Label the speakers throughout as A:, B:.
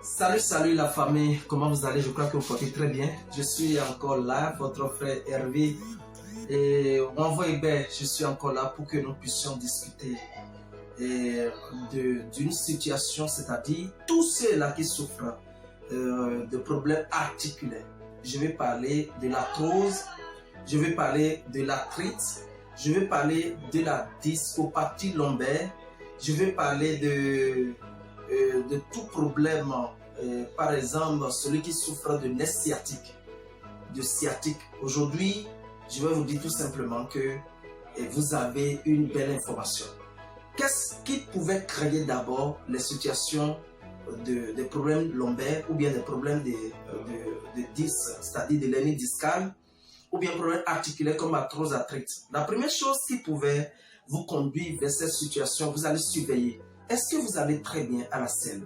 A: Salut la famille, comment vous allez? Je crois que vous portez très bien. Je suis encore là, votre frère Hervé. Et je suis encore là pour que nous puissions discuter d'une situation, c'est-à-dire tous ceux-là qui souffrent de problèmes articulaires. Je vais parler de l'arthrose, je vais parler de l'arthrite, je vais parler de la discopathie lombaire, je vais parler de tout problème, par exemple celui qui souffre de nerf sciatique, de sciatique. Aujourd'hui, je vais vous dire tout simplement que vous avez une belle information. Qu'est-ce qui pouvait créer d'abord les situations des problèmes lombaires ou bien des problèmes de disques, c'est-à-dire de l'hernie discale, ou bien problèmes articulaires comme arthrose, arthrite? La première chose qui pouvait vous conduire vers cette situation, vous allez surveiller. Est-ce que vous allez très bien à la selle?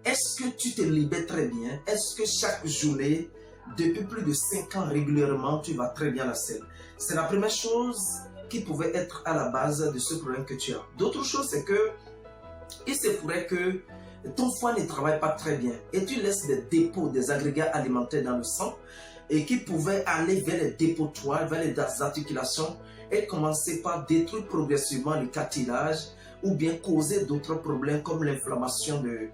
A: Est-ce que tu te libères très bien? Est-ce que chaque journée, depuis plus de 5 ans régulièrement, tu vas très bien à la selle? C'est la première chose qui pouvait être à la base de ce problème que tu as. D'autre chose, c'est que il se pourrait que ton foie ne travaille pas très bien et tu laisses des dépôts, des agrégats alimentaires dans le sang et qui pouvaient aller vers les dépotoirs, vers les articulations et commencer par détruire progressivement le cartilage ou bien causer d'autres problèmes comme l'inflammation des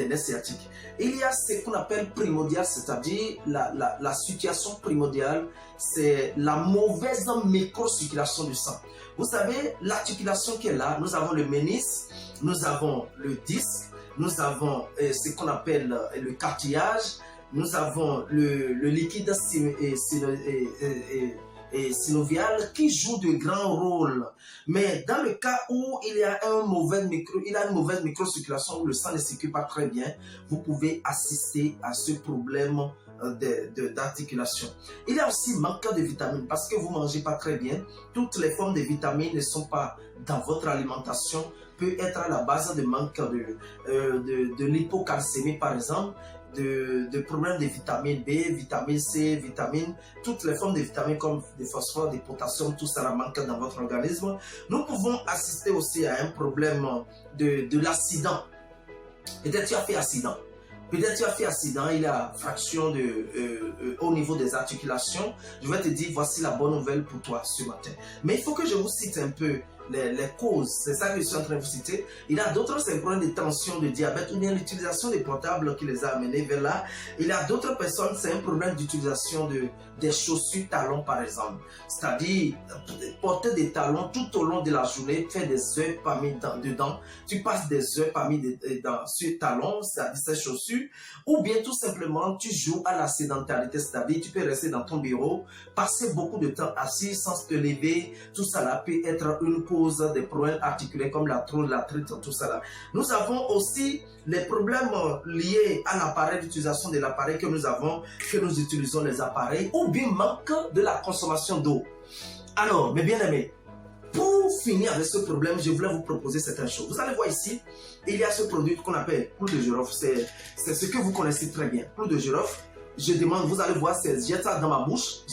A: nerfs sciatiques. Il y a ce qu'on appelle primordial, c'est-à-dire la situation primordiale, c'est la mauvaise microcirculation du sang. Vous savez, l'articulation qui est là, nous avons le ménisque, nous avons le disque, nous avons ce qu'on appelle le cartilage, nous avons le liquide synovial qui joue de grands rôles. Mais dans le cas où il y a une mauvaise microcirculation, où le sang ne circule pas très bien, vous pouvez assister à ce problème d'articulation. Il y a aussi manque de vitamines parce que vous ne mangez pas très bien. Toutes les formes de vitamines ne sont pas dans votre alimentation, peut être à la base de manque de l'hypocalcémie par exemple, de problèmes de vitamine B, vitamine C, toutes les formes de vitamines comme des phosphore, des potassium, tout ça manque dans votre organisme. Nous pouvons assister aussi à un problème de l'accident. Peut-être tu as fait accident. Peut-être tu as fait accident, il y a fraction au niveau des articulations. Je vais te dire, voici la bonne nouvelle pour toi ce matin. Mais il faut que je vous cite un peu les causes. C'est ça que je suis en train de vous citer. Il y a d'autres symptômes de tension, de diabète ou bien l'utilisation des portables qui les a amenés vers là. Il y a d'autres personnes, c'est un problème d'utilisation des chaussures talons par exemple. C'est-à-dire porter des talons tout au long de la journée, faire des heures parmi dedans. Tu passes des heures parmi sur talons, c'est-à-dire ces chaussures. Ou bien tout simplement, tu joues à la sédentarité, c'est-à-dire tu peux rester dans ton bureau, passer beaucoup de temps assis sans te lever. Tout ça là peut être une cause des problèmes articulaires comme l'arthrose, l'arthrite, tout ça là. Nous avons aussi les problèmes liés à l'appareil, d'utilisation de l'appareil que nous utilisons les appareils, ou bien manque de la consommation d'eau. Alors, mes bien-aimés, pour finir avec ce problème, je voulais vous proposer certaines choses. Vous allez voir ici, il y a ce produit qu'on appelle clou de girofle. C'est ce que vous connaissez très bien. Clou de girofle. Je demande, vous allez voir, j'ai ça dans ma bouche.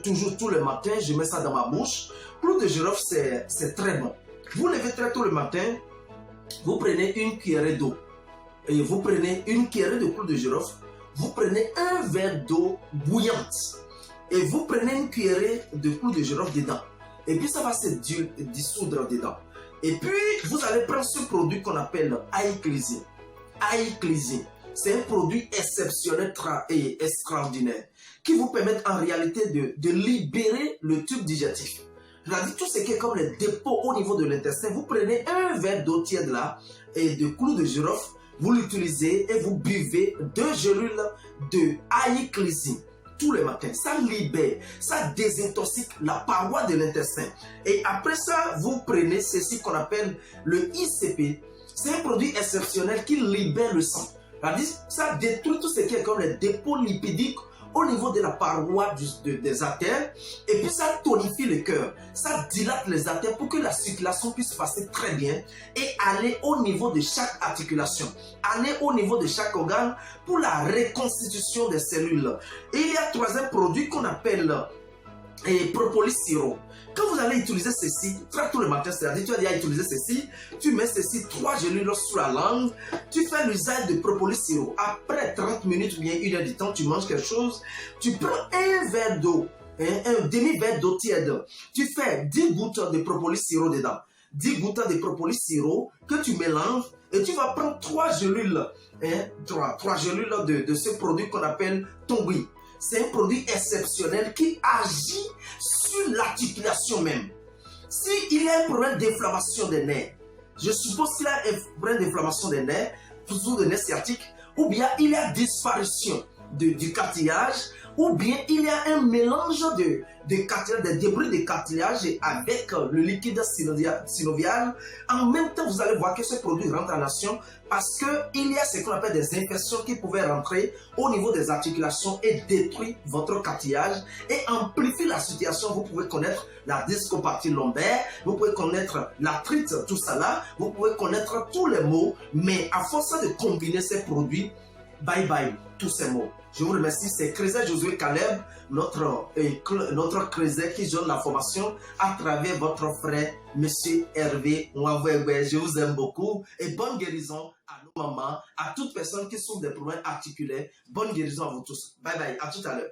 A: Toujours tous les matins, je mets ça dans ma bouche. Clou de girofle, c'est très bon. Vous levez très tôt le matin, vous prenez une cuillerée d'eau. Et vous prenez une cuillerée de clou de girofle. Vous prenez un verre d'eau bouillante. Et vous prenez une cuillerée de clou de girofle dedans. Et puis ça va se dissoudre dedans. Et puis vous allez prendre ce produit qu'on appelle Aiclizine. Aiclizine, c'est un produit exceptionnel et extraordinaire qui vous permet en réalité de libérer le tube digestif. C'est-à-dire tout ce qui est comme les dépôts au niveau de l'intestin. Vous prenez un verre d'eau tiède là et de clou de girofle, vous l'utilisez et vous buvez 2 gélules de Aiclizine. Tous les matins, ça libère, ça désintoxique la paroi de l'intestin. Et après ça, vous prenez ceci qu'on appelle le ICP. C'est un produit exceptionnel qui libère le sang. C'est-à-dire, ça détruit tout ce qui est comme les dépôts lipidiques au niveau de la paroi des artères. Et puis ça tonifie le cœur. Ça dilate les artères pour que la circulation puisse passer très bien et aller au niveau de chaque articulation, aller au niveau de chaque organe pour la reconstitution des cellules. Et il y a un troisième produit qu'on appelle et propolis sirop. Quand vous allez utiliser ceci, tout le matin, c'est-à-dire tu as déjà utilisé ceci, tu mets ceci 3 gélules sur la langue, tu fais l'usage de propolis sirop. Après 30 minutes ou bien 1 heure du temps, tu manges quelque chose, tu prends un verre d'eau, un demi-verre d'eau tiède, tu fais 10 gouttes de propolis sirop dedans, 10 gouttes de propolis sirop que tu mélanges et tu vas prendre 3 gélules, 3 gélules de ce produit qu'on appelle Tongui. C'est un produit exceptionnel qui agit sur l'articulation même. S'il y a un problème d'inflammation des nerfs, je suppose qu'il y a un problème d'inflammation des nerfs, toujours des nerfs sciatiques, ou bien il y a disparition du cartilage, ou bien il y a un mélange de cartilage, des débris de cartilage avec le liquide synovial. En même temps, vous allez voir que ce produit rentre en action parce qu'il y a ce qu'on appelle des infections qui pouvaient rentrer au niveau des articulations et détruire votre cartilage et amplifier la situation. Vous pouvez connaître la discopathie lombaire, vous pouvez connaître l'arthrite, tout ça là, vous pouvez connaître tous les maux, mais à force de combiner ces produits, bye bye, tous ces mots. Je vous remercie, c'est Crézet Josué Caleb, notre Crézet qui donne la formation à travers votre frère, Monsieur Hervé Nwavwegwe. Je vous aime beaucoup et bonne guérison à nos mamans, à toute personne qui souffre des problèmes articulaires. Bonne guérison à vous tous. Bye bye, à tout à l'heure.